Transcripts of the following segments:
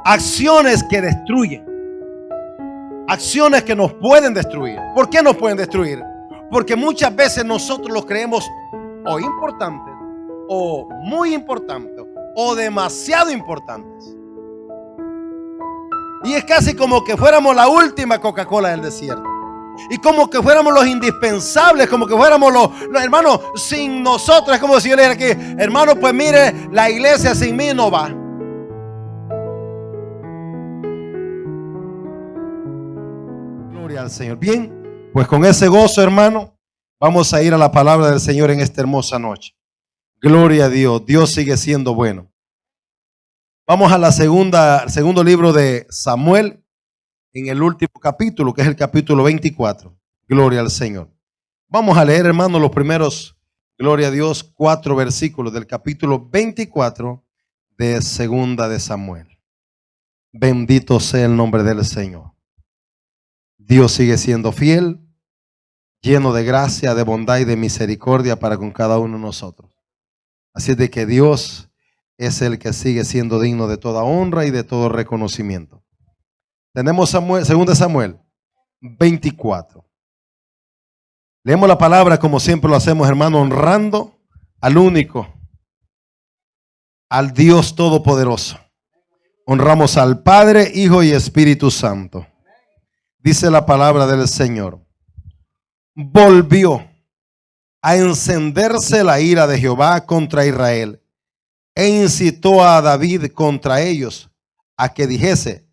Acciones que destruyen. Acciones que nos pueden destruir. ¿Por qué nos pueden destruir? Porque muchas veces nosotros los creemos o importantes, o muy importantes, o demasiado importantes. Y es casi como que fuéramos la última Coca-Cola del desierto. Y como que fuéramos los indispensables, como que fuéramos los hermanos, sin nosotros. Es como si yo le dijera aquí, hermano, pues mire, la iglesia sin mí no va. Gloria al Señor. Bien, pues con ese gozo, hermano, vamos a ir a la palabra del Señor en esta hermosa noche. Gloria a Dios. Dios sigue siendo bueno. Vamos a la segundo libro de Samuel, en el último capítulo, que es el capítulo 24. Gloria al Señor. Vamos a leer, hermano, los primeros, gloria a Dios, 4 versículos del capítulo 24 de segunda de Samuel. Bendito sea el nombre del Señor. Dios sigue siendo fiel, lleno de gracia, de bondad y de misericordia para con cada uno de nosotros. Así es de que Dios es el que sigue siendo digno de toda honra y de todo reconocimiento. Tenemos segunda Samuel 24. Leemos la palabra como siempre lo hacemos, hermano, honrando al único, al Dios Todopoderoso. Honramos al Padre, Hijo y Espíritu Santo. Dice la palabra del Señor. Volvió a encenderse la ira de Jehová contra Israel e incitó a David contra ellos a que dijese: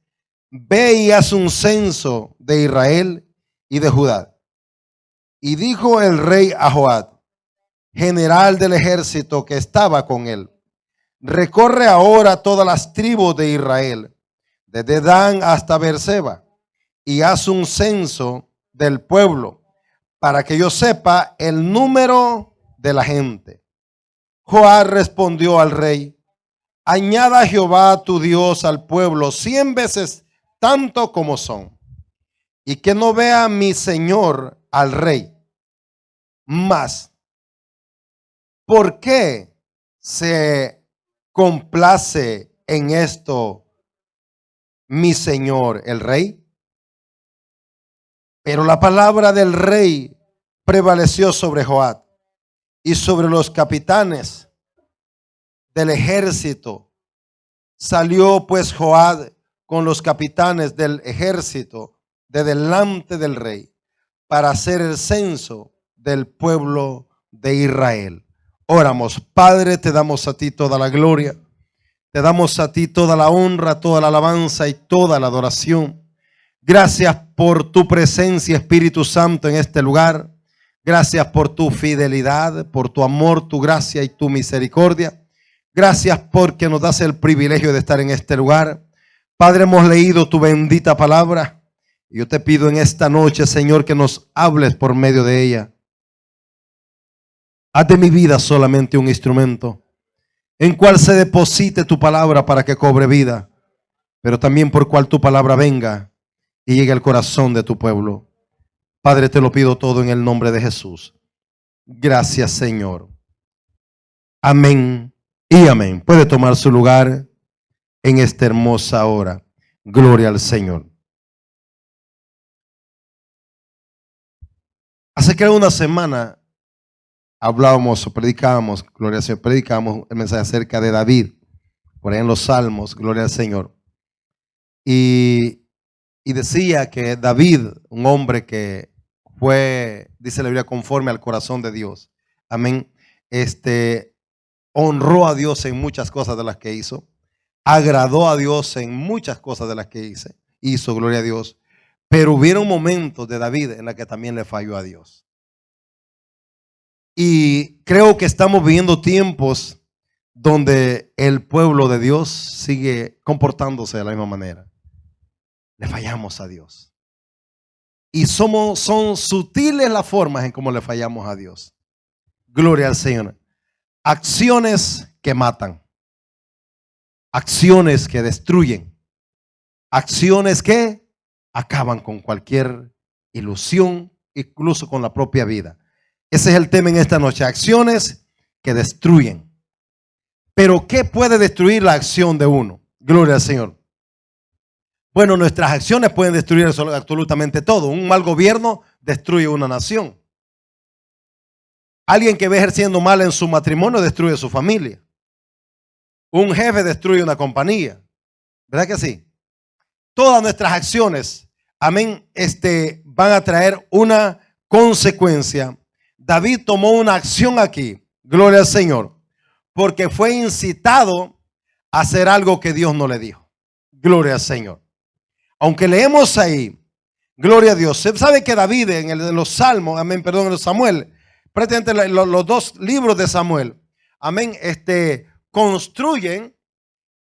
ve y haz un censo de Israel y de Judá. Y dijo el rey a Joab, general del ejército que estaba con él: recorre ahora todas las tribus de Israel, desde Dan hasta Beerseba, y haz un censo del pueblo, para que yo sepa el número de la gente. Joab respondió al rey: añada Jehová tu Dios al pueblo 100 veces tanto como son, y que no vea mi señor al rey. Mas, ¿por qué se complace en esto mi señor el rey? Pero la palabra del rey prevaleció sobre Joab y sobre los capitanes del ejército. Salió pues Joab con los capitanes del ejército de delante del rey para hacer el censo del pueblo de Israel. Oramos. Padre, te damos a ti toda la gloria, te damos a ti toda la honra, toda la alabanza y toda la adoración. Gracias por tu presencia, Espíritu Santo, en este lugar. Gracias por tu fidelidad, por tu amor, tu gracia y tu misericordia. Gracias porque nos das el privilegio de estar en este lugar. Padre, hemos leído tu bendita palabra. Yo te pido en esta noche, Señor, que nos hables por medio de ella. Haz de mi vida solamente un instrumento en cual se deposite tu palabra para que cobre vida, pero también por cual tu palabra venga y llegue al corazón de tu pueblo. Padre, te lo pido todo en el nombre de Jesús. Gracias, Señor. Amén y amén. Puede tomar su lugar en esta hermosa hora. Gloria al Señor. Hace que una semana hablábamos o predicábamos, gloria al Señor, predicábamos el mensaje acerca de David, por ahí en los Salmos, gloria al Señor. Y decía que David, un hombre que fue, dice la Biblia, conforme al corazón de Dios. Amén. Honró a Dios en muchas cosas de las que hizo. Agradó a Dios en muchas cosas de las que hizo, gloria a Dios. Pero hubieron momentos de David en los que también le falló a Dios. Y creo que estamos viviendo tiempos donde el pueblo de Dios sigue comportándose de la misma manera. Le fallamos a Dios. Y son sutiles las formas en cómo le fallamos a Dios. Gloria al Señor. Acciones que matan. Acciones que destruyen. Acciones que acaban con cualquier ilusión incluso con la propia vida. Ese es el tema en esta noche, acciones que destruyen. Pero ¿qué puede destruir la acción de uno? Gloria al Señor. Bueno, nuestras acciones pueden destruir absolutamente todo. Un mal gobierno destruye una nación. Alguien que ve ejerciendo mal en su matrimonio destruye su familia. Un jefe destruye una compañía. ¿Verdad que sí? Todas nuestras acciones, amén, van a traer una consecuencia. David tomó una acción aquí, gloria al Señor, porque fue incitado a hacer algo que Dios no le dijo. Gloria al Señor. Aunque leemos ahí, gloria a Dios. Se sabe que David en los Salmos, amén, perdón, en los Samuel, prácticamente los dos libros de Samuel, amén, construyen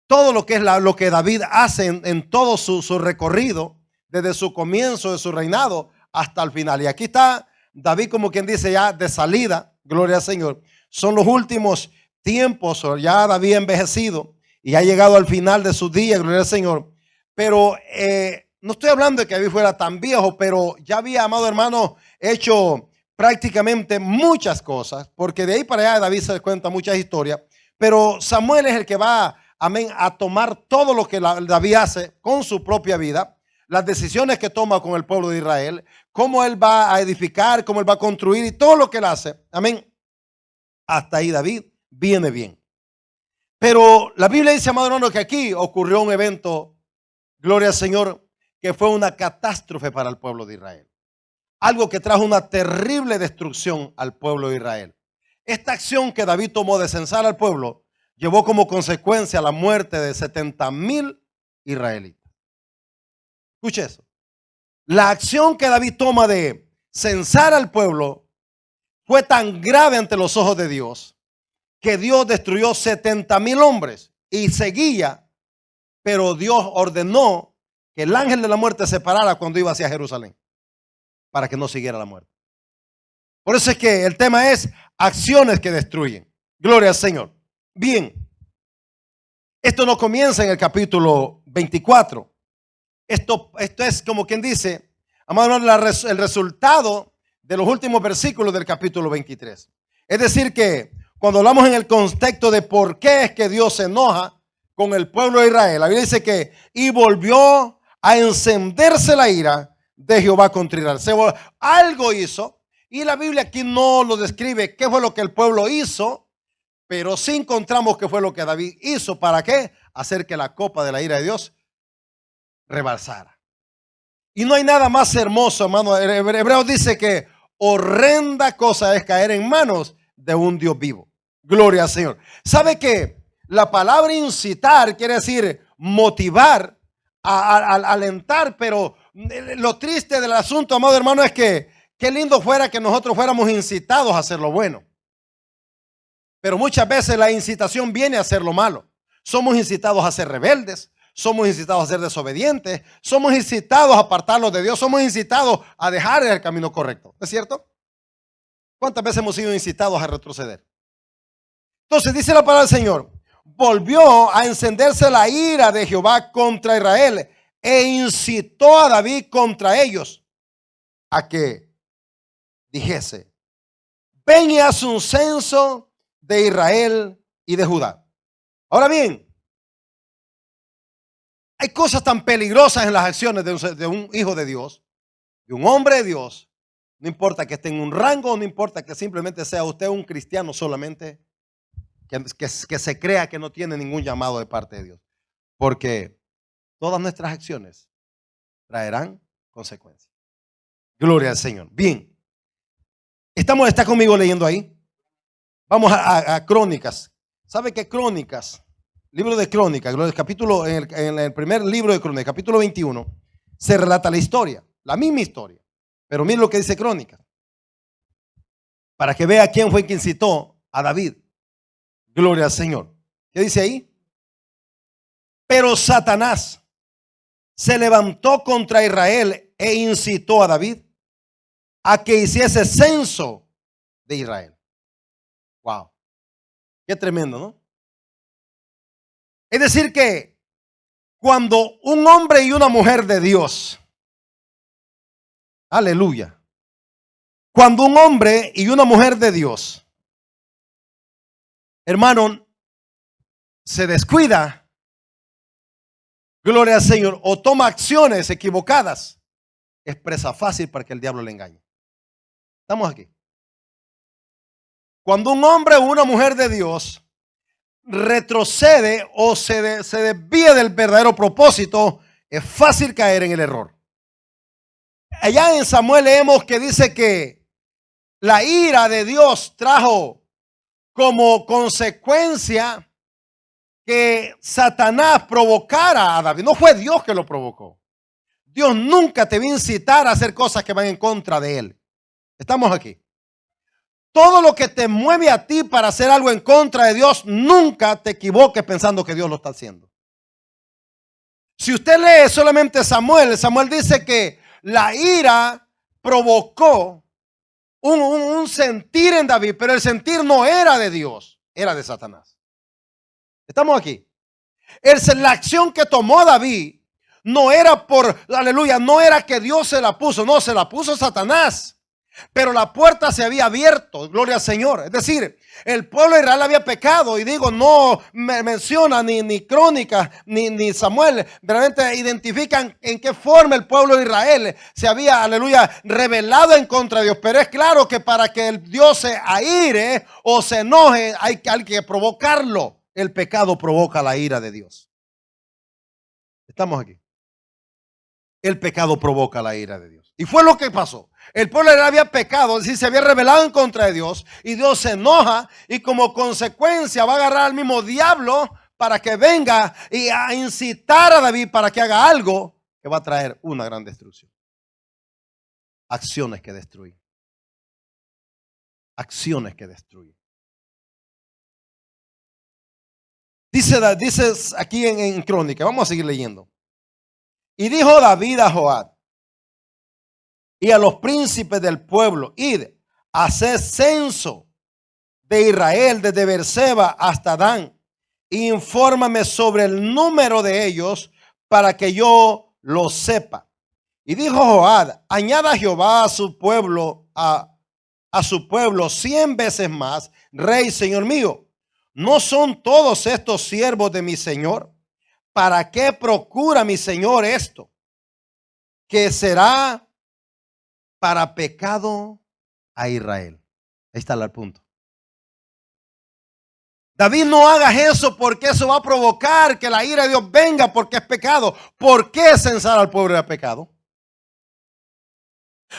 todo lo que es lo que David hace en todo su recorrido, desde su comienzo de su reinado hasta el final. Y aquí está David, como quien dice, ya de salida, gloria al Señor. Son los últimos tiempos, ya David envejecido y ha llegado al final de sus días, gloria al Señor. Pero no estoy hablando de que David fuera tan viejo, pero ya había, amado hermano, hecho prácticamente muchas cosas, porque de ahí para allá David se cuenta muchas historias. Pero Samuel es el que va, amén, a tomar todo lo que David hace con su propia vida, las decisiones que toma con el pueblo de Israel, cómo él va a edificar, cómo él va a construir y todo lo que él hace. Amén. Hasta ahí David viene bien. Pero la Biblia dice, amado hermano, que aquí ocurrió un evento, gloria al Señor, que fue una catástrofe para el pueblo de Israel. Algo que trajo una terrible destrucción al pueblo de Israel. Esta acción que David tomó de censar al pueblo llevó como consecuencia la muerte de 70,000 israelitas. Escuche eso. La acción que David toma de censar al pueblo fue tan grave ante los ojos de Dios que Dios destruyó 70,000 hombres y seguía, pero Dios ordenó que el ángel de la muerte se parara cuando iba hacia Jerusalén para que no siguiera la muerte. Por eso es que el tema es acciones que destruyen. Gloria al Señor. Bien, esto no comienza en el capítulo 24. Esto es como quien dice, amado hermano, el resultado de los últimos versículos del capítulo 23. Es decir que cuando hablamos en el contexto de por qué es que Dios se enoja con el pueblo de Israel, la Biblia dice que y volvió a encenderse la ira de Jehová contra Israel. Algo hizo, y la Biblia aquí no lo describe qué fue lo que el pueblo hizo, pero sí encontramos qué fue lo que David hizo. ¿Para qué? Hacer que la copa de la ira de Dios rebalsara. Y no hay nada más hermoso, hermano. Hebreos dice que horrenda cosa es caer en manos de un Dios vivo. Gloria al Señor. ¿Sabe que la palabra incitar quiere decir motivar, alentar? Pero lo triste del asunto, amado hermano, es que qué lindo fuera que nosotros fuéramos incitados a hacer lo bueno. Pero muchas veces la incitación viene a hacer lo malo. Somos incitados a ser rebeldes. Somos incitados a ser desobedientes, somos incitados a apartarnos de Dios, somos incitados a dejar el camino correcto. ¿Es cierto? ¿Cuántas veces hemos sido incitados a retroceder? Entonces dice la palabra del Señor, volvió a encenderse la ira de Jehová contra Israel e incitó a David contra ellos a que dijese, ven y haz un censo de Israel y de Judá. Ahora bien, hay cosas tan peligrosas en las acciones de un hijo de Dios, de un hombre de Dios. No importa que esté en un rango, no importa que simplemente sea usted un cristiano solamente, que se crea que no tiene ningún llamado de parte de Dios. Porque todas nuestras acciones traerán consecuencias. Gloria al Señor. Bien. ¿Está conmigo leyendo ahí? Vamos a Crónicas. ¿Sabe qué Crónicas? Libro de Crónicas, en el primer libro de Crónicas, capítulo 21, se relata la historia, la misma historia. Pero mire lo que dice Crónicas, para que vea quién fue quien incitó a David. Gloria al Señor. ¿Qué dice ahí? Pero Satanás se levantó contra Israel e incitó a David a que hiciese censo de Israel. Wow. Qué tremendo, ¿no? Es decir que cuando un hombre y una mujer de Dios, aleluya, Cuando un hombre y una mujer de Dios, hermano, se descuida, gloria al Señor, o toma acciones equivocadas, es presa fácil para que el diablo le engañe. Estamos aquí. Cuando un hombre o una mujer de Dios retrocede o se desvía del verdadero propósito, es fácil caer en el error. Allá en Samuel leemos que dice que la ira de Dios trajo como consecuencia que Satanás provocara a David. No fue Dios que lo provocó. Dios nunca te va a incitar a hacer cosas que van en contra de él. Estamos aquí. Todo lo que te mueve a ti para hacer algo en contra de Dios, nunca te equivoques pensando que Dios lo está haciendo. Si usted lee solamente Samuel dice que la ira provocó un sentir en David, pero el sentir no era de Dios, era de Satanás. Estamos aquí. La acción que tomó David no era por, aleluya, no era que Dios se la puso, no, se la puso Satanás. Pero la puerta se había abierto, gloria al Señor. Es decir, el pueblo de Israel había pecado. Y digo, no me menciona ni Crónicas ni Samuel. Realmente identifican en qué forma el pueblo de Israel se había, aleluya, rebelado en contra de Dios. Pero es claro que para que el Dios se aire o se enoje, hay que provocarlo. El pecado provoca la ira de Dios. Estamos aquí. El pecado provoca la ira de Dios. Y fue lo que pasó. El pueblo de Israel había pecado, es decir, se había rebelado en contra de Dios. Y Dios se enoja y como consecuencia va a agarrar al mismo diablo para que venga y a incitar a David para que haga algo que va a traer una gran destrucción. Acciones que destruyen. Acciones que destruyen. Dice aquí en Crónica, vamos a seguir leyendo. Y dijo David a Joab y a los príncipes del pueblo: id, haced censo de Israel desde Beerseba hasta Dan, e infórmame sobre el número de ellos para que yo lo sepa. Y dijo Joab: añada Jehová a su pueblo, a su pueblo 100 veces más, rey, señor mío. ¿No son todos estos siervos de mi señor? ¿Para qué procura mi señor esto? Que será para pecado a Israel. Ahí está el punto. David, no hagas eso porque eso va a provocar que la ira de Dios venga porque es pecado. ¿Por qué censar al pueblo de pecado?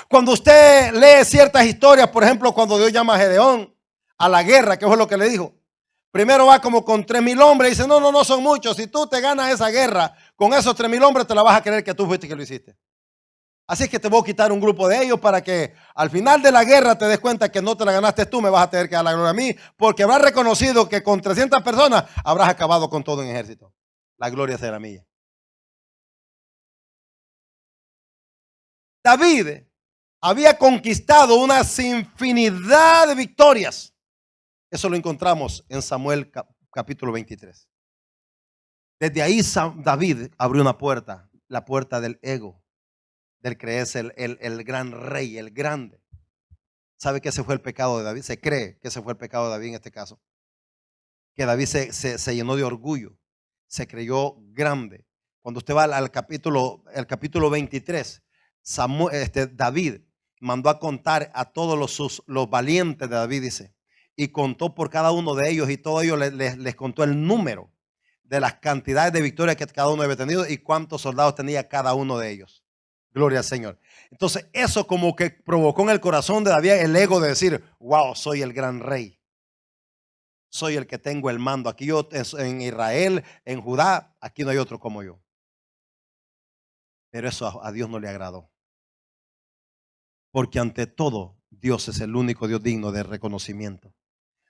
Cuando usted lee ciertas historias, por ejemplo, cuando Dios llama a Gedeón a la guerra, ¿qué fue lo que le dijo? Primero va como con 3,000 hombres y dice: no son muchos. Si tú te ganas esa guerra con esos 3,000 hombres, te la vas a creer que tú fuiste que lo hiciste. Así es que te voy a quitar un grupo de ellos para que al final de la guerra te des cuenta que no te la ganaste tú, me vas a tener que dar la gloria a mí, porque habrás reconocido que con 300 personas habrás acabado con todo un ejército. La gloria será mía. David había conquistado una infinidad de victorias. Eso lo encontramos en Samuel capítulo 23. Desde ahí David abrió una puerta, la puerta del ego, del creerse el gran rey, el grande. ¿Sabe que ese fue el pecado de David? Se cree que ese fue el pecado de David en este caso. Que David se llenó de orgullo, se creyó grande. Cuando usted va al capítulo 23, David mandó a contar a todos los valientes de David, dice, y contó por cada uno de ellos, y todo ellos les contó el número de las cantidades de victorias que cada uno había tenido y cuántos soldados tenía cada uno de ellos. Gloria al Señor. Entonces eso como que provocó en el corazón de David el ego de decir: wow, soy el gran rey, soy el que tengo el mando. Aquí yo en Israel, en Judá, aquí no hay otro como yo. Pero eso a Dios no le agradó. Porque ante todo, Dios es el único Dios digno de reconocimiento.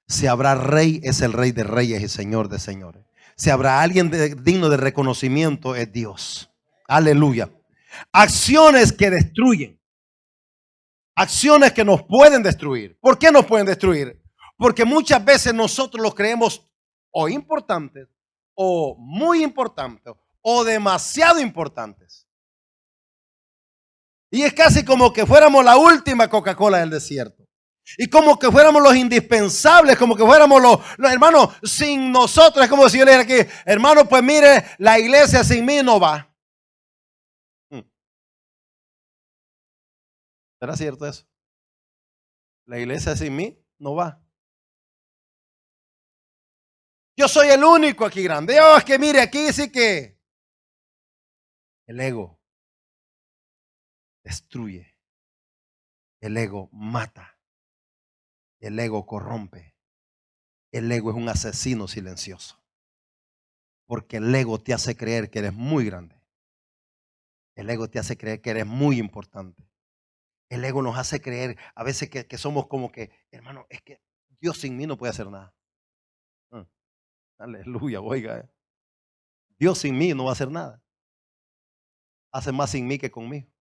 Si habrá rey, es el rey de reyes y señor de señores. Si habrá alguien digno de reconocimiento, es Dios. Aleluya. Acciones que destruyen. Acciones que nos pueden destruir. ¿Por qué nos pueden destruir? Porque muchas veces nosotros los creemos o importantes, o muy importantes, o demasiado importantes. Y es casi como que fuéramos la última Coca-Cola del desierto. Y como que fuéramos los indispensables, como que fuéramos los hermanos, sin nosotros. Es como si yo le dijera aquí, hermano, pues mire, la iglesia sin mí no va. ¿Será cierto eso? La iglesia sin mí no va. Yo soy el único aquí grande. Oh, es que mire, aquí sí que el ego destruye. El ego mata. El ego corrompe. El ego es un asesino silencioso. Porque el ego te hace creer que eres muy grande. El ego te hace creer que eres muy importante. El ego nos hace creer a veces que somos como que, hermano, es que Dios sin mí no puede hacer nada. Aleluya, oiga. Dios sin mí no va a hacer nada. Hace más sin mí que conmigo.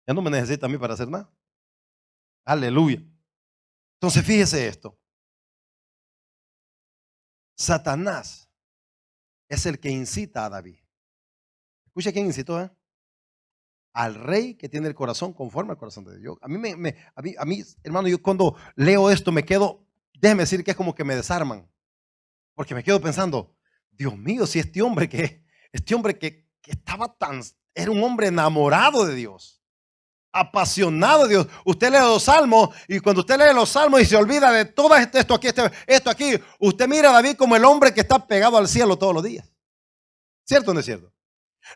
Ya no me necesita a mí para hacer nada. Aleluya. Entonces fíjese esto. Satanás es el que incita a David. Escucha quién incitó, al rey que tiene el corazón conforme al corazón de Dios. A mí, hermano, yo cuando leo esto me quedo, déjeme decir que es como que me desarman. Porque me quedo pensando, Dios mío, si este hombre que estaba era un hombre enamorado de Dios, apasionado de Dios. Usted lee los salmos y cuando usted lee los salmos y se olvida de todo esto aquí, usted mira a David como el hombre que está pegado al cielo todos los días. ¿Cierto o no es cierto?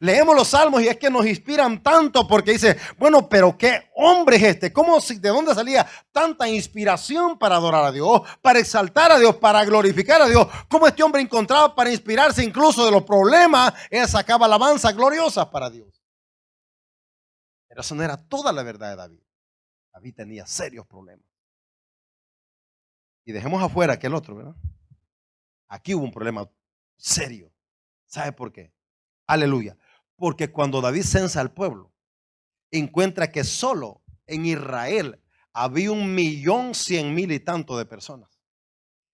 Leemos los salmos y es que nos inspiran tanto porque dice, bueno, pero qué hombre es este, de dónde salía tanta inspiración para adorar a Dios, para exaltar a Dios, para glorificar a Dios, cómo este hombre encontraba para inspirarse incluso de los problemas, él sacaba alabanzas gloriosas para Dios. Pero eso no era toda la verdad de David. David tenía serios problemas. Y dejemos afuera aquel otro, ¿verdad? Aquí hubo un problema serio. ¿Sabe por qué? Aleluya. Porque cuando David censa al pueblo, encuentra que solo en Israel había 1.100.000 y tanto de personas.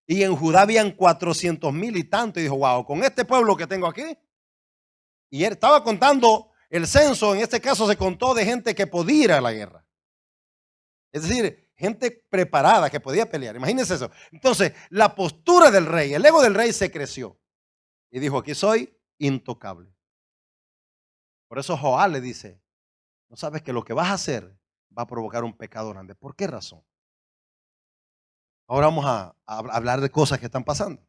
Y en Judá habían 400.000 y tanto. Y dijo, wow, con este pueblo que tengo aquí. Y él estaba contando el censo, en este caso se contó de gente que podía ir a la guerra. Es decir, gente preparada que podía pelear. Imagínense eso. Entonces, la postura del rey, el ego del rey se creció. Y dijo, aquí soy intocable. Por eso Joab le dice, no sabes que lo que vas a hacer va a provocar un pecado grande. ¿Por qué razón? Ahora vamos a hablar de cosas que están pasando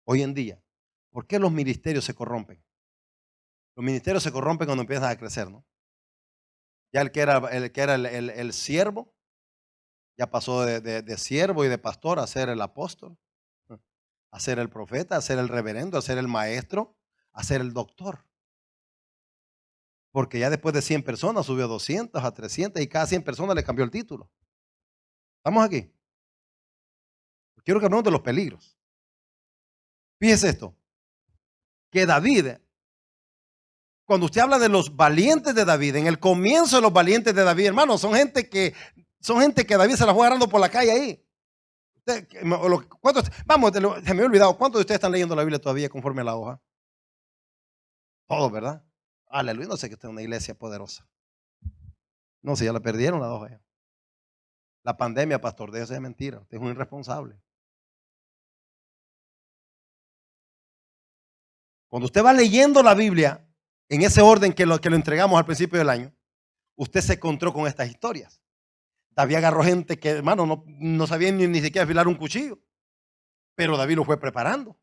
hoy en día. ¿Por qué los ministerios se corrompen? Los ministerios se corrompen cuando empiezan a crecer, ¿no? Ya el siervo, ya pasó de siervo y de pastor a ser el apóstol, a ser el profeta, a ser el reverendo, a ser el maestro, a ser el doctor. Porque ya después de 100 personas subió a 200, a 300 y cada 100 personas le cambió el título. ¿Estamos aquí? Quiero que hablemos de los peligros. Fíjese esto, que David, cuando usted habla de los valientes de David, en el comienzo de los valientes de David, hermano, son gente que David se la fue agarrando por la calle ahí. Vamos, se me ha olvidado, ¿cuántos de ustedes están leyendo la Biblia todavía conforme a la hoja? Todos, ¿verdad? Aleluya, no sé que usted es una iglesia poderosa. No, si ya la perdieron la hoja. La pandemia, pastor, de eso es mentira, usted es un irresponsable. Cuando usted va leyendo la Biblia, en ese orden que lo entregamos al principio del año, usted se encontró con estas historias. David agarró gente que, hermano, no sabían ni siquiera afilar un cuchillo, pero David lo fue preparando.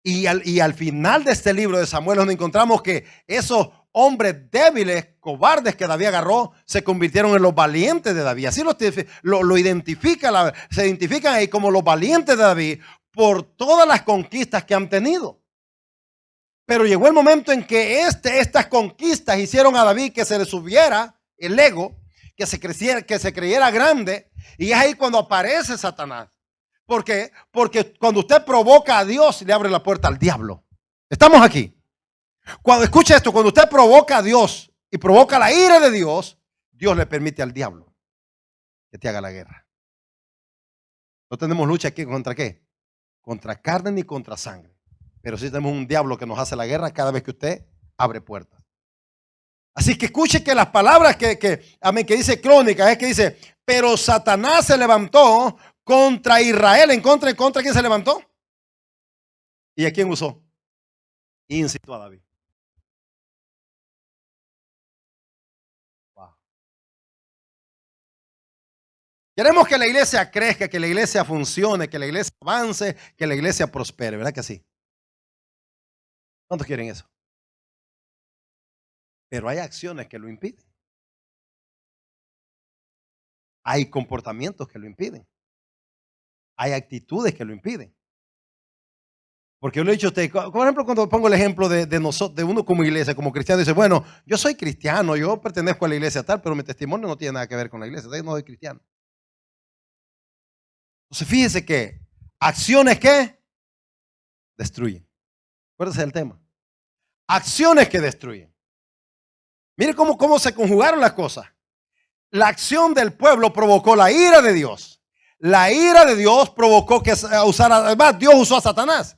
Y al final de este libro de Samuel, donde encontramos que esos hombres débiles, cobardes que David agarró, se convirtieron en los valientes de David. Así lo identifica, se identifican ahí como los valientes de David por todas las conquistas que han tenido. Pero llegó el momento en que estas conquistas hicieron a David que se le subiera el ego, que se creyera grande, y es ahí cuando aparece Satanás. ¿Por qué? Porque cuando usted provoca a Dios, le abre la puerta al diablo. ¿Estamos aquí? Escucha esto, cuando usted provoca a Dios y provoca la ira de Dios, Dios le permite al diablo que te haga la guerra. No tenemos lucha aquí contra ¿qué? Contra carne ni contra sangre. Pero sí tenemos un diablo que nos hace la guerra cada vez que usted abre puertas. Así que escuche que las palabras que dice Crónica es que dice, pero Satanás se levantó contra Israel. ¿En contra quién se levantó? ¿Y a quién usó? Incitó a David. Wow. Queremos que la iglesia crezca, que la iglesia funcione, que la iglesia avance, que la iglesia prospere, ¿verdad que sí? ¿Cuántos quieren eso? Pero hay acciones que lo impiden. Hay comportamientos que lo impiden. Hay actitudes que lo impiden. Porque yo le he dicho a usted, por ejemplo, cuando pongo el ejemplo de nosotros, de uno como iglesia, como cristiano, dice, bueno, yo soy cristiano, yo pertenezco a la iglesia tal, pero mi testimonio no tiene nada que ver con la iglesia, yo no soy cristiano. Entonces fíjese que acciones que destruyen. Acuérdese del tema. Acciones que destruyen. Mire cómo se conjugaron las cosas. La acción del pueblo provocó la ira de Dios. La ira de Dios provocó que usara, además Dios usó a Satanás.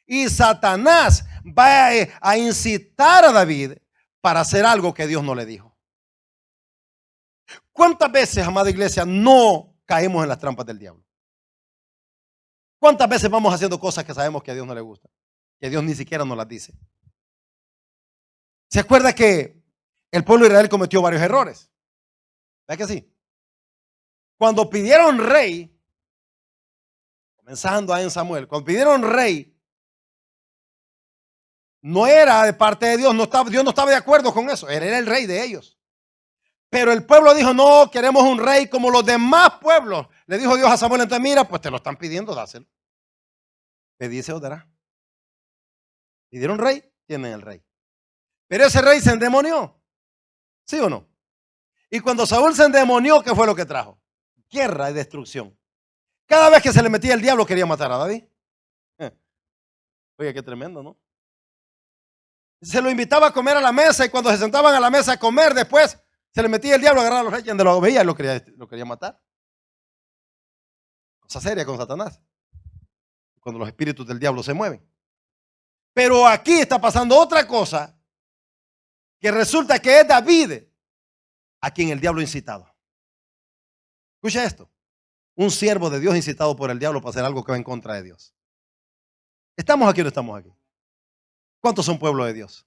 Y Satanás va a incitar a David para hacer algo que Dios no le dijo. ¿Cuántas veces, amada iglesia, no caemos en las trampas del diablo? ¿Cuántas veces vamos haciendo cosas que sabemos que a Dios no le gusta? Que Dios ni siquiera nos las dice. ¿Se acuerda que el pueblo de Israel cometió varios errores? ¿Verdad que sí? Cuando pidieron rey, comenzando ahí en Samuel, cuando pidieron rey, no era de parte de Dios, Dios no estaba de acuerdo con eso, era el rey de ellos. Pero el pueblo dijo, no, queremos un rey como los demás pueblos. Le dijo Dios a Samuel, entonces mira, pues te lo están pidiendo, dáselo. Pedí, se os dará. Pidieron rey, tienen el rey. Pero ese rey se endemonió, ¿sí o no? Y cuando Saúl se endemonió, ¿qué fue lo que trajo? Guerra y destrucción. Cada vez que se le metía el diablo quería matar a David. Oye, qué tremendo, ¿no? Se lo invitaba a comer a la mesa y cuando se sentaban a la mesa a comer, después se le metía el diablo a agarrar a los reyes, donde lo veía y lo quería matar. Cosa seria con Satanás. Cuando los espíritus del diablo se mueven. Pero aquí está pasando otra cosa, que resulta que es David a quien el diablo ha incitado. Escucha esto. Un siervo de Dios incitado por el diablo para hacer algo que va en contra de Dios. ¿Estamos aquí o no estamos aquí? ¿Cuántos son pueblo de Dios?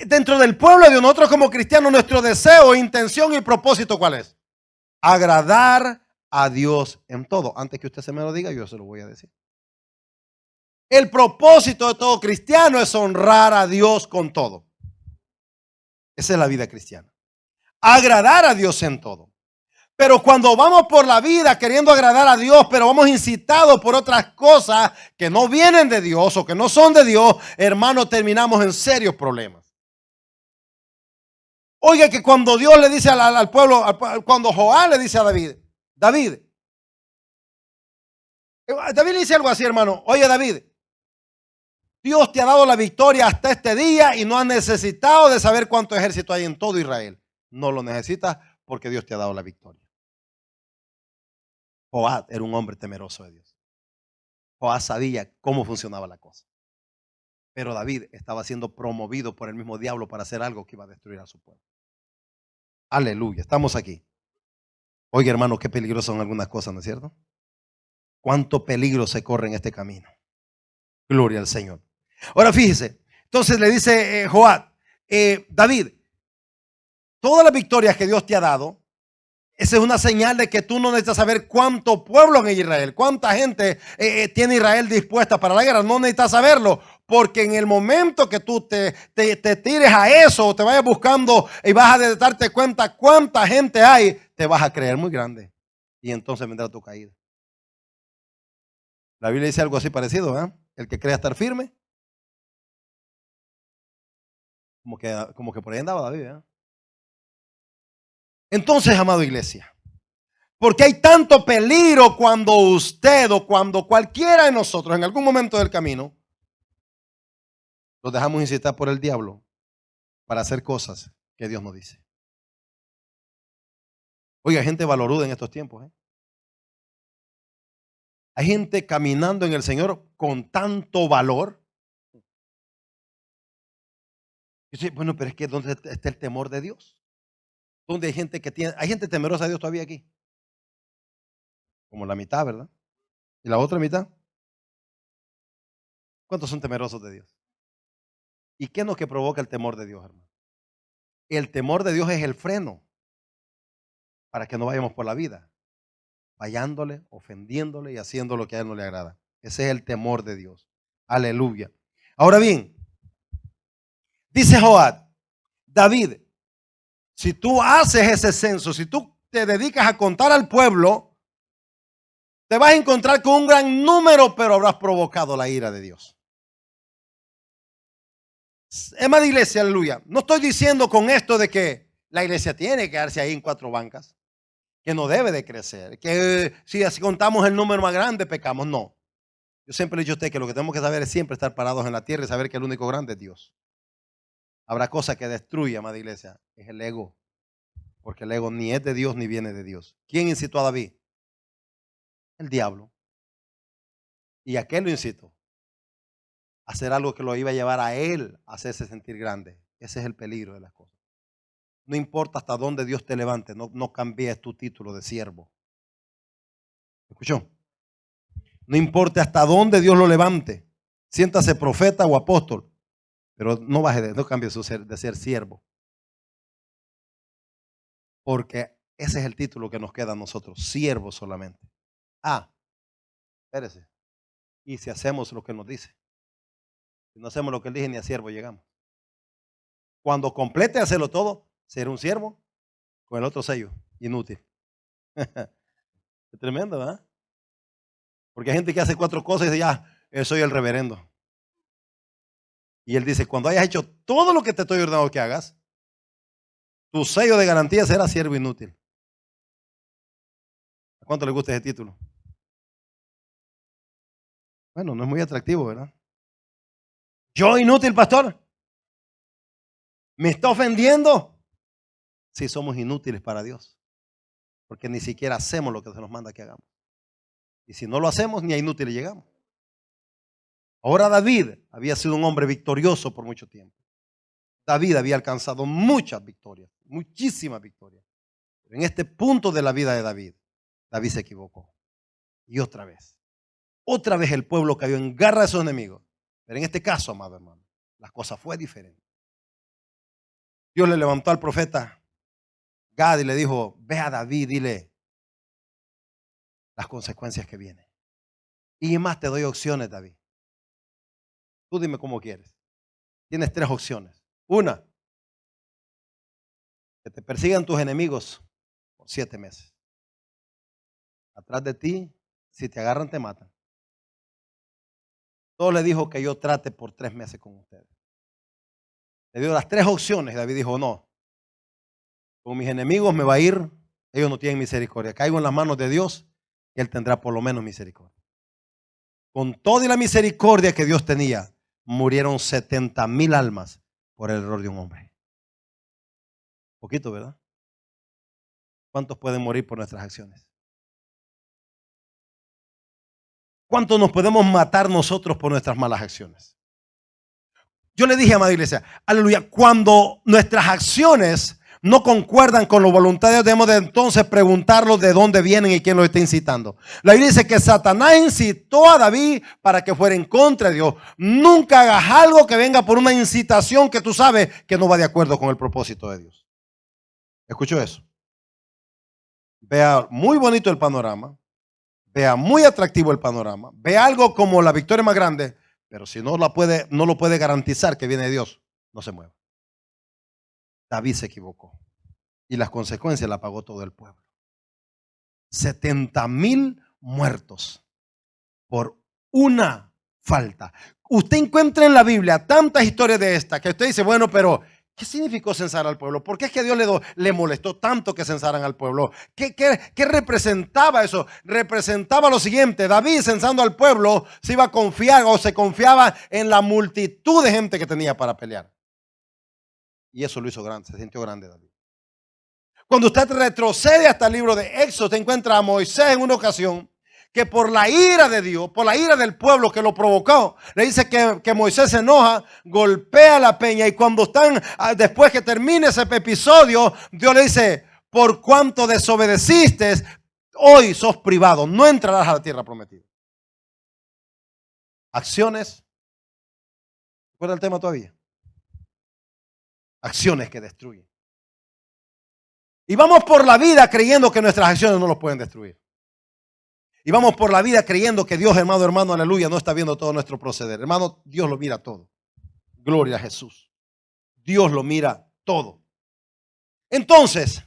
Dentro del pueblo de nosotros como cristianos, nuestro deseo, intención y propósito, ¿cuál es? Agradar a Dios en todo. Antes que usted se me lo diga, yo se lo voy a decir. El propósito de todo cristiano es honrar a Dios con todo. Esa es la vida cristiana. Agradar a Dios en todo. Pero cuando vamos por la vida queriendo agradar a Dios, pero vamos incitados por otras cosas que no vienen de Dios o que no son de Dios, hermano, terminamos en serios problemas. Oiga, que cuando Dios le dice al pueblo, cuando Joab le dice a David, David le dice algo así, hermano. Oye, David, Dios te ha dado la victoria hasta este día y no has necesitado de saber cuánto ejército hay en todo Israel. No lo necesitas porque Dios te ha dado la victoria. Joab era un hombre temeroso de Dios. Joab sabía cómo funcionaba la cosa. Pero David estaba siendo promovido por el mismo diablo para hacer algo que iba a destruir a su pueblo. Aleluya, estamos aquí. Oye, hermano, qué peligrosas son algunas cosas, ¿no es cierto? Cuánto peligro se corre en este camino. Gloria al Señor. Ahora fíjese, entonces le dice Joab, David, todas las victorias que Dios te ha dado, esa es una señal de que tú no necesitas saber cuánto pueblo en Israel, cuánta gente tiene Israel dispuesta para la guerra. No necesitas saberlo, porque en el momento que tú te tires a eso, te vayas buscando y vas a darte cuenta cuánta gente hay, te vas a creer muy grande. Y entonces vendrá tu caída. La Biblia dice algo así parecido, ¿eh? El que crea estar firme. Como que por ahí andaba David, ¿eh? Entonces, amado iglesia, porque hay tanto peligro cuando usted o cuando cualquiera de nosotros en algún momento del camino los dejamos incitar por el diablo para hacer cosas que Dios nos dice. Oiga, hay gente valoruda en estos tiempos, ¿eh? Hay gente caminando en el Señor con tanto valor Y dice, bueno, pero es que ¿dónde está el temor de Dios? ¿Dónde hay gente temerosa de Dios todavía aquí? Como la mitad, ¿verdad? ¿Y la otra mitad? ¿Cuántos son temerosos de Dios? ¿Y qué es lo que provoca el temor de Dios, hermano? El temor de Dios es el freno para que no vayamos por la vida, fallándole, ofendiéndole y haciendo lo que a Él no le agrada. Ese es el temor de Dios. Aleluya. Ahora bien, dice Joab, David, si tú haces ese censo, si tú te dedicas a contar al pueblo, te vas a encontrar con un gran número, pero habrás provocado la ira de Dios. Amada iglesia, aleluya. No estoy diciendo con esto de que la iglesia tiene que quedarse ahí en 4 bancas, que no debe de crecer, que si así contamos el número más grande, pecamos. No. Yo siempre le he dicho a usted que lo que tenemos que saber es siempre estar parados en la tierra y saber que el único grande es Dios. Habrá cosas que destruye, amada iglesia, es el ego, porque el ego ni es de Dios ni viene de Dios. ¿Quién incitó a David? El diablo. ¿Y a qué lo incitó? A hacer algo que lo iba a llevar a él a hacerse sentir grande. Ese es el peligro de las cosas. No importa hasta dónde Dios te levante, no cambies tu título de siervo. ¿Escuchó? No importa hasta dónde Dios lo levante. Siéntase profeta o apóstol, pero no cambie de ser siervo. Porque ese es el título que nos queda a nosotros, siervos solamente. Espérese. Y si hacemos lo que nos dice. Si no hacemos lo que Él dice, ni a siervo llegamos. Cuando complete hacerlo todo, ser un siervo con el otro sello, inútil. Es tremendo, ¿verdad? Porque hay gente que hace 4 cosas y dice, ya, soy el reverendo. Y él dice, cuando hayas hecho todo lo que te estoy ordenando que hagas, tu sello de garantía será siervo inútil. ¿A cuánto le gusta ese título? Bueno, no es muy atractivo, ¿verdad? Yo inútil, pastor. ¿Me está ofendiendo? Sí, somos inútiles para Dios. Porque ni siquiera hacemos lo que se nos manda que hagamos. Y si no lo hacemos, ni a inútiles llegamos. Ahora David había sido un hombre victorioso por mucho tiempo. David había alcanzado muchas victorias, muchísimas victorias. Pero en este punto de la vida de David, David se equivocó. Y otra vez el pueblo cayó en garra de sus enemigos. Pero en este caso, amado hermano, la cosa fue diferente. Dios le levantó al profeta Gad y le dijo, ve a David, dile las consecuencias que vienen. Y más te doy opciones, David. Tú dime cómo quieres. Tienes 3 opciones. Una, que te persigan tus enemigos por 7 meses. Atrás de ti, si te agarran, te matan. Todo le dijo que yo trate por 3 meses con ustedes. Le dio las 3 opciones. David dijo, no, con mis enemigos me va a ir, ellos no tienen misericordia. Caigo en las manos de Dios y Él tendrá por lo menos misericordia. Con toda la misericordia que Dios tenía, murieron 70,000 almas por el error de un hombre. Poquito, ¿verdad? ¿Cuántos pueden morir por nuestras acciones? ¿Cuántos nos podemos matar nosotros por nuestras malas acciones? Yo le dije, amada iglesia, aleluya, cuando nuestras acciones no concuerdan con la voluntad de Dios, debemos de entonces preguntarlos de dónde vienen y quién los está incitando. La Biblia dice que Satanás incitó a David para que fuera en contra de Dios. Nunca hagas algo que venga por una incitación que tú sabes que no va de acuerdo con el propósito de Dios. ¿Escuchó eso? Vea muy bonito el panorama, vea muy atractivo el panorama, vea algo como la victoria más grande, pero si no lo puede garantizar que viene de Dios, no se mueva. David se equivocó y las consecuencias las pagó todo el pueblo. 70,000 muertos por una falta. Usted encuentra en la Biblia tantas historias de esta que usted dice, bueno, pero ¿qué significó censar al pueblo? ¿Por qué es que a Dios le molestó tanto que censaran al pueblo? ¿Qué representaba eso? Representaba lo siguiente: David censando al pueblo se iba a confiar o se confiaba en la multitud de gente que tenía para pelear. Y eso lo hizo grande, se sintió grande David. Cuando usted retrocede hasta el libro de Éxodo, usted encuentra a Moisés en una ocasión que por la ira de Dios, por la ira del pueblo que lo provocó, le dice que Moisés se enoja, golpea la peña y cuando están, después que termine ese episodio, Dios le dice, por cuanto desobedeciste, hoy sos privado, no entrarás a la tierra prometida. Acciones, ¿recuerda el tema todavía? Acciones que destruyen. Y vamos por la vida creyendo que nuestras acciones no los pueden destruir. Y vamos por la vida creyendo que Dios, hermano, aleluya, no está viendo todo nuestro proceder. Hermano, Dios lo mira todo. Gloria a Jesús. Dios lo mira todo. Entonces,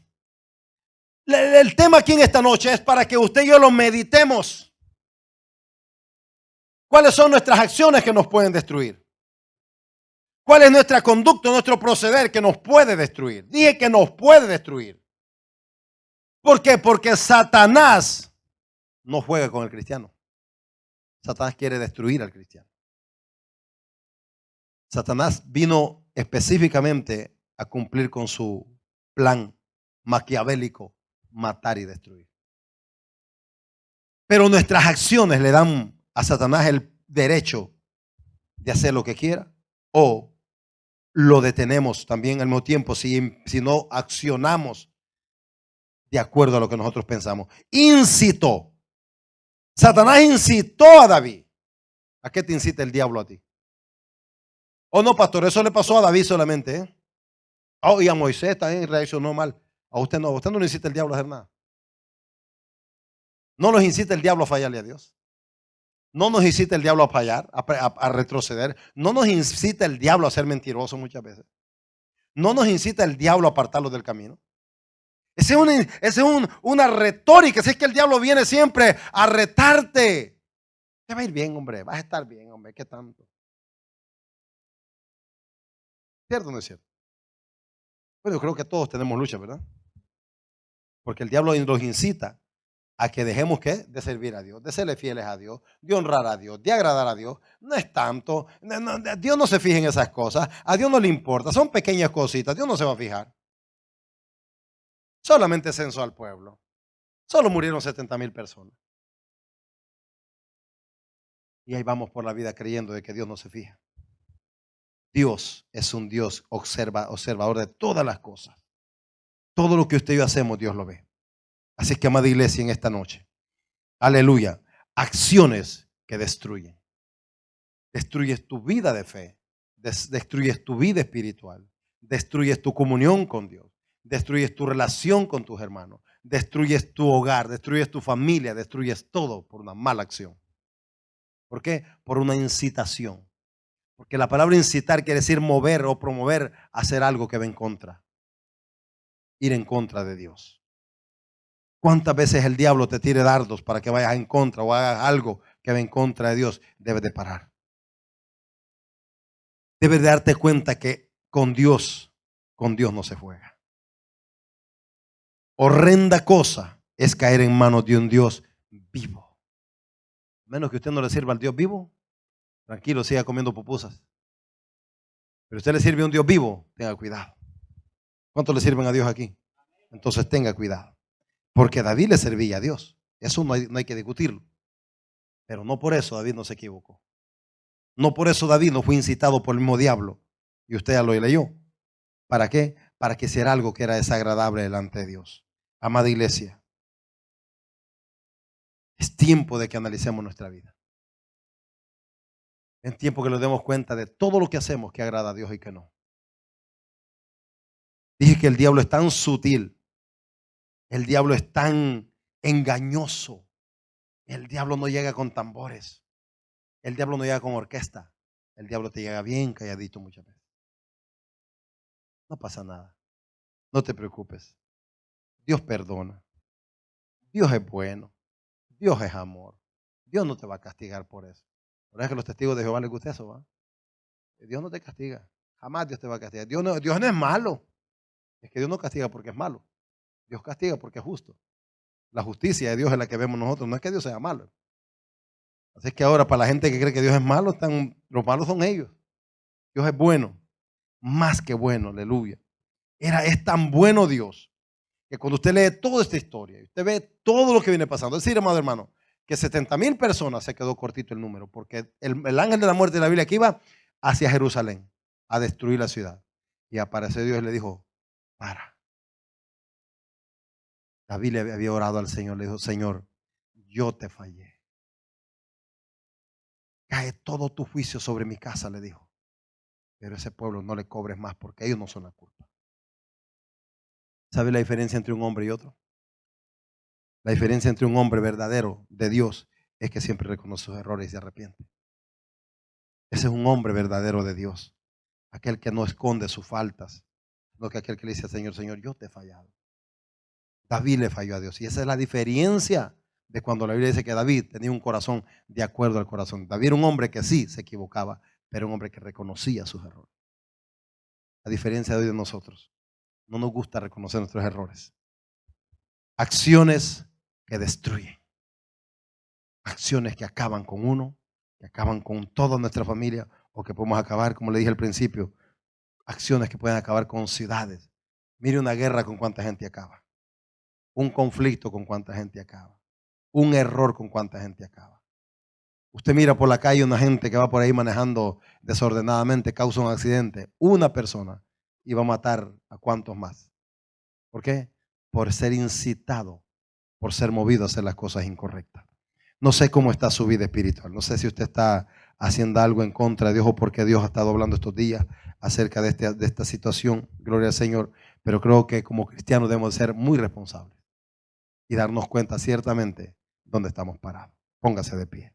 el tema aquí en esta noche es para que usted y yo lo meditemos. ¿Cuáles son nuestras acciones que nos pueden destruir? ¿Cuál es nuestra conducta, nuestro proceder que nos puede destruir? Dije que nos puede destruir. ¿Por qué? Porque Satanás no juega con el cristiano. Satanás quiere destruir al cristiano. Satanás vino específicamente a cumplir con su plan maquiavélico, matar y destruir. Pero nuestras acciones le dan a Satanás el derecho de hacer lo que quiera o lo detenemos también al mismo tiempo si no accionamos de acuerdo a lo que nosotros pensamos. Incitó. Satanás incitó a David. ¿A qué te incita el diablo a ti? Oh, no, pastor, eso le pasó a David solamente, ¿eh? Oh, y a Moisés también reaccionó mal. A usted no le incita el diablo a hacer nada. No nos incita el diablo a fallarle a Dios. No nos incita el diablo a fallar, a retroceder. No nos incita el diablo a ser mentiroso muchas veces. No nos incita el diablo a apartarlo del camino. Esa es una retórica. Es que el diablo viene siempre a retarte. Te va a ir bien, hombre. Vas a estar bien, hombre. ¿Qué tanto? ¿Cierto o no es cierto? Bueno, yo creo que todos tenemos lucha, ¿verdad? Porque el diablo nos incita a que dejemos ¿qué? De servir a Dios, de serle fieles a Dios, de honrar a Dios, de agradar a Dios. No es tanto. Dios no se fija en esas cosas. A Dios no le importa. Son pequeñas cositas. Dios no se va a fijar. Solamente censó al pueblo. Solo murieron 70,000 personas. Y ahí vamos por la vida creyendo de que Dios no se fija. Dios es un Dios observador de todas las cosas. Todo lo que usted y yo hacemos, Dios lo ve. Así que, amada iglesia, en esta noche, aleluya, acciones que destruyen. Destruyes tu vida de fe, destruyes tu vida espiritual, destruyes tu comunión con Dios, destruyes tu relación con tus hermanos, destruyes tu hogar, destruyes tu familia, destruyes todo por una mala acción. ¿Por qué? Por una incitación. Porque la palabra incitar quiere decir mover o promover a hacer algo que va en contra. Ir en contra de Dios. ¿Cuántas veces el diablo te tire dardos para que vayas en contra o hagas algo que va en contra de Dios? Debes de parar. Debes de darte cuenta que con Dios no se juega. Horrenda cosa es caer en manos de un Dios vivo. Menos que usted no le sirva al Dios vivo, tranquilo, siga comiendo pupusas. Pero usted le sirve a un Dios vivo, tenga cuidado. ¿Cuántos le sirven a Dios aquí? Entonces tenga cuidado. Porque David le servía a Dios. Eso no hay que discutirlo. Pero no por eso David no se equivocó. No por eso David no fue incitado por el mismo diablo. Y usted ya lo leyó. ¿Para qué? Para que hiciera algo que era desagradable delante de Dios. Amada iglesia, es tiempo de que analicemos nuestra vida. Es tiempo que nos demos cuenta de todo lo que hacemos que agrada a Dios y que no. Dije que el diablo es tan sutil. El diablo es tan engañoso. El diablo no llega con tambores. El diablo no llega con orquesta. El diablo te llega bien calladito muchas veces. No pasa nada. No te preocupes. Dios perdona. Dios es bueno. Dios es amor. Dios no te va a castigar por eso. ¿Verdad que los testigos de Jehová les gusta eso? ¿Va? Dios no te castiga. Jamás Dios te va a castigar. Dios no es malo. Es que Dios no castiga porque es malo. Dios castiga porque es justo. La justicia de Dios es la que vemos nosotros. No es que Dios sea malo. Así que ahora, para la gente que cree que Dios es malo, los malos son ellos. Dios es bueno. Más que bueno, aleluya. Es tan bueno Dios que cuando usted lee toda esta historia, usted ve todo lo que viene pasando. Es decir, amado hermano, que 70,000 personas se quedó cortito el número, porque el ángel de la muerte de la Biblia que iba hacia Jerusalén a destruir la ciudad. Y apareció Dios y le dijo, para. David le había orado al Señor, le dijo, Señor, yo te fallé. Cae todo tu juicio sobre mi casa, le dijo. Pero ese pueblo no le cobres más porque ellos no son la culpa. ¿Sabe la diferencia entre un hombre y otro? La diferencia entre un hombre verdadero de Dios es que siempre reconoce sus errores y se arrepiente. Ese es un hombre verdadero de Dios. Aquel que no esconde sus faltas, sino que aquel que le dice al Señor, Señor, yo te he fallado. David le falló a Dios. Y esa es la diferencia de cuando la Biblia dice que David tenía un corazón de acuerdo al corazón. David era un hombre que sí se equivocaba, pero un hombre que reconocía sus errores. A diferencia de hoy de nosotros, no nos gusta reconocer nuestros errores. Acciones que destruyen. Acciones que acaban con uno, que acaban con toda nuestra familia, o que podemos acabar, como le dije al principio, acciones que pueden acabar con ciudades. Mire una guerra con cuánta gente acaba. Un conflicto con cuánta gente acaba. Un error con cuánta gente acaba. Usted mira por la calle una gente que va por ahí manejando desordenadamente, causa un accidente. Una persona y va a matar a cuántos más. ¿Por qué? Por ser incitado, por ser movido a hacer las cosas incorrectas. No sé cómo está su vida espiritual. No sé si usted está haciendo algo en contra de Dios o porque Dios ha estado hablando estos días acerca de esta situación. Gloria al Señor. Pero creo que como cristianos debemos ser muy responsables y darnos cuenta ciertamente dónde estamos parados. Póngase de pie.